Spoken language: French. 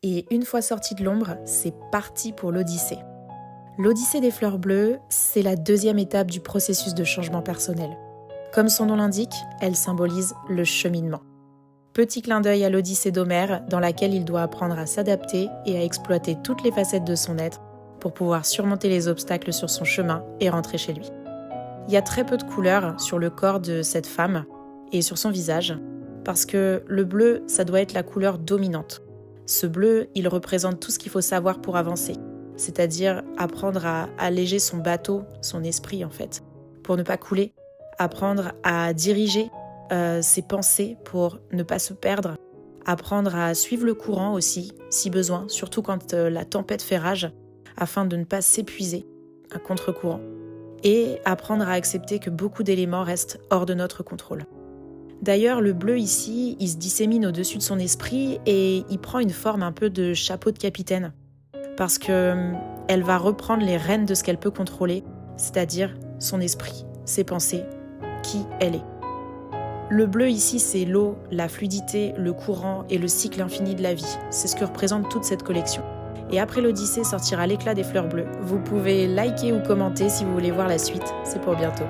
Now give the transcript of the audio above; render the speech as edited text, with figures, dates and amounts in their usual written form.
Et une fois sorti de l'ombre, c'est parti pour l'Odyssée. L'Odyssée des fleurs bleues, c'est la deuxième étape du processus de changement personnel. Comme son nom l'indique, elle symbolise le cheminement. Petit clin d'œil à l'Odyssée d'Homère, dans laquelle il doit apprendre à s'adapter et à exploiter toutes les facettes de son être pour pouvoir surmonter les obstacles sur son chemin et rentrer chez lui. Il y a très peu de couleurs sur le corps de cette femme et sur son visage, parce que le bleu, ça doit être la couleur dominante. Ce bleu, il représente tout ce qu'il faut savoir pour avancer, c'est-à-dire apprendre à alléger son bateau, son esprit en fait, pour ne pas couler, apprendre à diriger ses pensées pour ne pas se perdre, apprendre à suivre le courant aussi, si besoin, surtout quand la tempête fait rage, afin de ne pas s'épuiser à contre-courant, et apprendre à accepter que beaucoup d'éléments restent hors de notre contrôle. D'ailleurs, le bleu ici, il se dissémine au-dessus de son esprit et il prend une forme un peu de chapeau de capitaine, parce qu'elle va reprendre les rênes de ce qu'elle peut contrôler, c'est-à-dire son esprit, ses pensées, qui elle est. Le bleu ici, c'est l'eau, la fluidité, le courant et le cycle infini de la vie. C'est ce que représente toute cette collection. Et après l'Odyssée sortira l'éclat des fleurs bleues. Vous pouvez liker ou commenter si vous voulez voir la suite. C'est pour bientôt.